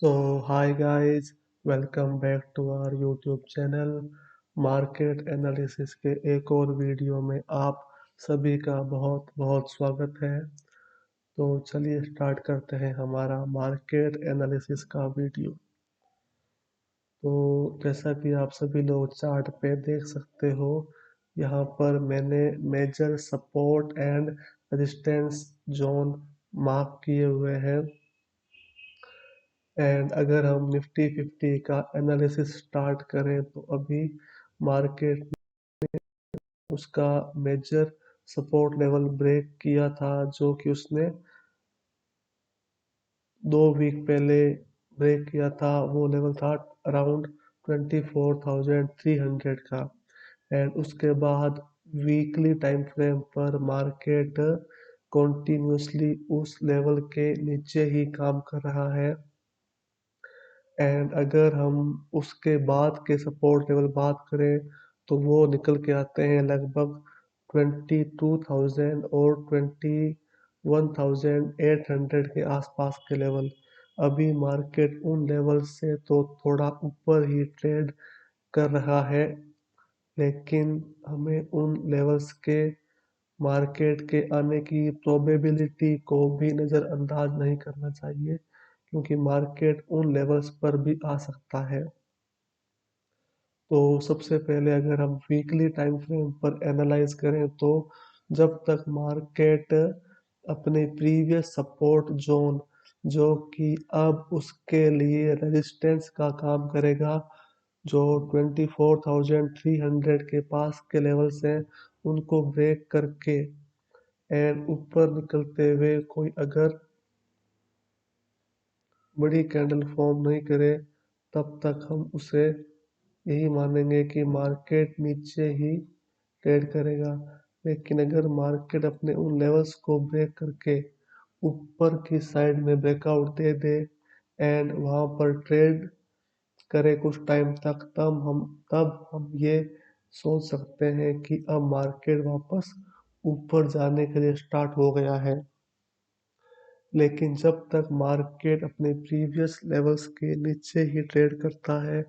Hi guys, welcome back to our YouTube channel market analysis के एक और video में आप सभी का बहुत बहुत स्वागत है। तो चलिए स्टार्ट करते हैं हमारा मार्केट एनालिसिस का वीडियो। तो जैसा कि आप सभी लोग चार्ट पे देख सकते हो, यहाँ पर मैंने major support and resistance zone mark किए हुए हैं। एंड अगर हम निफ्टी 50 का एनालिसिस स्टार्ट करें तो अभी मार्केट उसका मेजर सपोर्ट लेवल ब्रेक किया था, जो कि उसने 2 वीक पहले ब्रेक किया था। वो लेवल था अराउंड 24,300 का। एंड उसके बाद वीकली टाइम फ्रेम पर मार्केट कॉन्टिन्यूसली उस लेवल के नीचे ही काम कर रहा है। एंड अगर हम उसके बाद के सपोर्ट लेवल बात करें तो वो निकल के आते हैं लगभग 22,000 और 21,800 के आसपास के लेवल। अभी मार्केट उन लेवल से तो थोड़ा ऊपर ही ट्रेड कर रहा है, लेकिन हमें उन लेवल्स के मार्केट के आने की प्रोबेबिलिटी को भी नज़रअंदाज नहीं करना चाहिए, क्योंकि मार्केट उन लेवल्स पर भी आ सकता है। तो सबसे पहले अगर हम वीकली टाइम फ्रेम पर एनालाइज करें तो जब तक मार्केट अपने प्रीवियस सपोर्ट जोन, जो कि अब उसके लिए रेजिस्टेंस का काम करेगा, जो 24,300 के पास के लेवल्स हैं, उनको ब्रेक करके एंड ऊपर निकलते हुए कोई अगर बड़ी कैंडल फॉर्म नहीं करे, तब तक हम उसे यही मानेंगे कि मार्केट नीचे ही ट्रेड करेगा। लेकिन अगर मार्केट अपने उन लेवल्स को ब्रेक करके ऊपर की साइड में ब्रेकआउट दे दे एंड वहां पर ट्रेड करे कुछ टाइम तक, तब हम ये सोच सकते हैं कि अब मार्केट वापस ऊपर जाने के लिए स्टार्ट हो गया है। लेकिन जब तक मार्केट अपने प्रीवियस लेवल्स के नीचे ही ट्रेड करता है,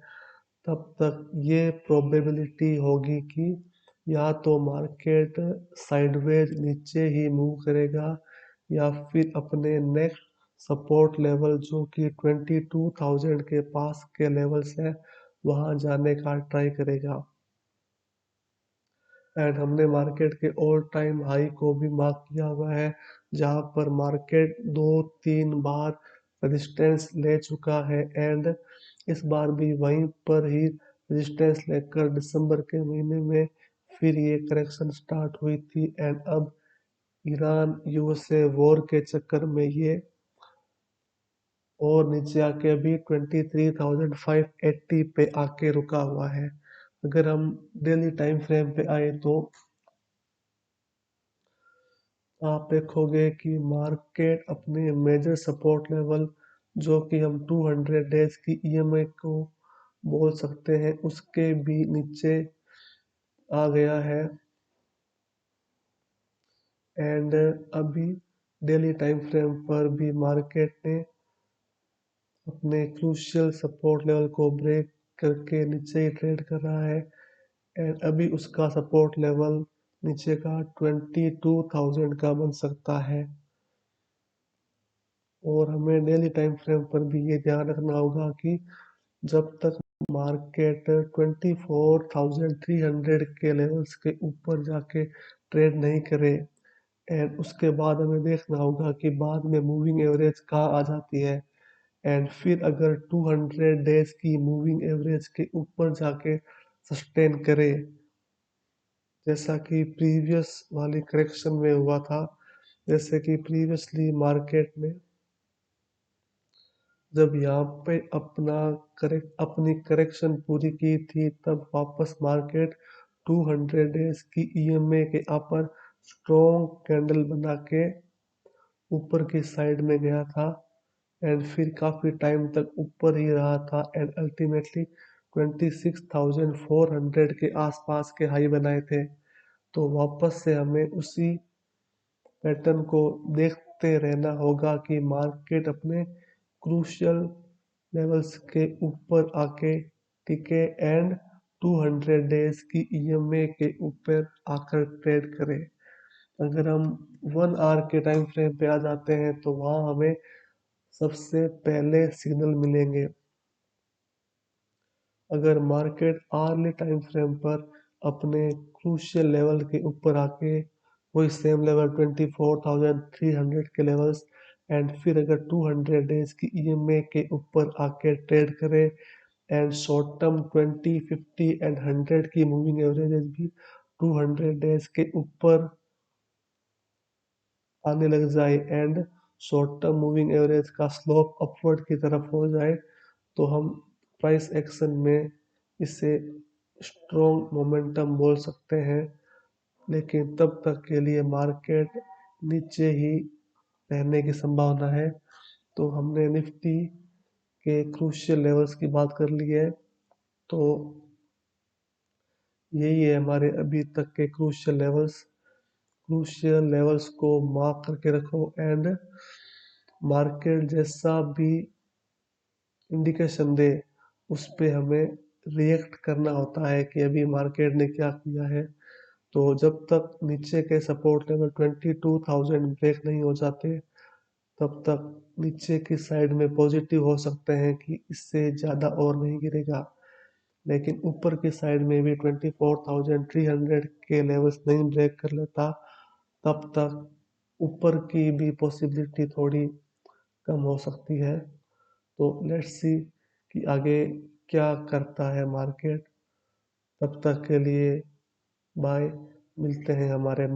तब तक ये प्रोबेबिलिटी होगी कि या तो मार्केट साइडवेज नीचे ही मूव करेगा या फिर अपने नेक्स्ट सपोर्ट लेवल, जो कि 22,000 के पास के लेवल्स है, वहां जाने का ट्राई करेगा। एंड हमने मार्केट के ऑल टाइम हाई को भी मार्क किया हुआ है, जहां पर मार्केट 2-3 बार रेजिस्टेंस ले चुका है। एंड इस बार भी वहीं पर ही रेजिस्टेंस लेकर दिसंबर के महीने में फिर ये करेक्शन स्टार्ट हुई थी। एंड अब ईरान यूएसए वॉर के चक्कर में ये और नीचे आके अभी 23,580 पे आके रुका हुआ है। अगर हम डेली टाइम फ्रेम पे आए तो आप देखोगे कि मार्केट अपने मेजर सपोर्ट लेवल, जो कि हम 200 डेज की ईएमआई को बोल सकते हैं, उसके भी नीचे आ गया है। एंड अभी डेली टाइम फ्रेम पर भी मार्केट ने अपने क्रूशियल सपोर्ट लेवल को ब्रेक करके नीचे ही ट्रेड कर रहा है। एंड अभी उसका सपोर्ट लेवल नीचे का 22,000 का बन सकता है। और हमें डेली टाइम फ्रेम पर भी ये ध्यान रखना होगा कि जब तक मार्केट 24,300 के लेवल्स के ऊपर जाके ट्रेड नहीं करे, एंड उसके बाद हमें देखना होगा कि बाद में मूविंग एवरेज कहाँ आ जाती है। एंड फिर अगर 200 डेज की मूविंग एवरेज के ऊपर जाके सस्टेन करे, जैसा कि प्रीवियस वाली करेक्शन में हुआ था, जैसे कि प्रीवियसली मार्केट में जब यहाँ पे अपनी करेक्शन पूरी की थी, तब वापस मार्केट 200 डेज की ईएमए के अपर स्ट्रॉन्ग कैंडल बना के ऊपर की साइड में गया था। एंड फिर काफी टाइम तक ऊपर ही रहा था एंड अल्टीमेटली 26,400 के आसपास के हाई बनाए थे। तो वापस से हमें उसी पैटर्न को देखते रहना होगा कि मार्केट अपने क्रूशियल लेवल्स के ऊपर आके टिके एंड 200 डेज की ईएमए के ऊपर आकर ट्रेड करें। अगर हम 1 आवर के टाइम फ्रेम पे आ जाते हैं तो वहाँ हमें सबसे पहले सिग्नल मिलेंगे। अगर मार्केट आर्ली टाइम फ्रेम पर अपने क्रूशियल लेवल के ऊपर आके वही सेम लेवल 24,300 के लेवल्स एंड फिर अगर 200 डेज की ईएमए के ऊपर आके ट्रेड करे एंड शॉर्ट टर्म 20, 50 एंड 100 की मूविंग एवरेजेस भी 200 डेज के ऊपर आने लग जाए and short term moving average का स्लोप अपवर्ड की तरफ हो जाए तो हम प्राइस एक्शन में इसे स्ट्रॉन्ग मोमेंटम बोल सकते हैं। लेकिन तब तक के लिए मार्केट नीचे ही रहने की संभावना है। तो हमने निफ्टी के क्रूशियल लेवल्स की बात कर ली है, तो यही है हमारे अभी तक के क्रूशियल लेवल्स। क्रूशियल लेवल्स को मार्क करके रखो एंड मार्केट जैसा भी इंडिकेशन दे उस पे हमें रिएक्ट करना होता है कि अभी मार्केट ने क्या किया है। तो जब तक नीचे के सपोर्ट लेवल 22,000 ब्रेक नहीं हो जाते तब तक नीचे की साइड में पॉजिटिव हो सकते हैं कि इससे ज़्यादा और नहीं गिरेगा। लेकिन ऊपर की साइड में भी 24,300 के लेवल्स नहीं ब्रेक कर लेता तब तक ऊपर की भी पॉसिबिलिटी थोड़ी कम हो सकती है। तो लेट्स सी कि आगे क्या करता है मार्केट। तब तक के लिए बाय, मिलते हैं हमारे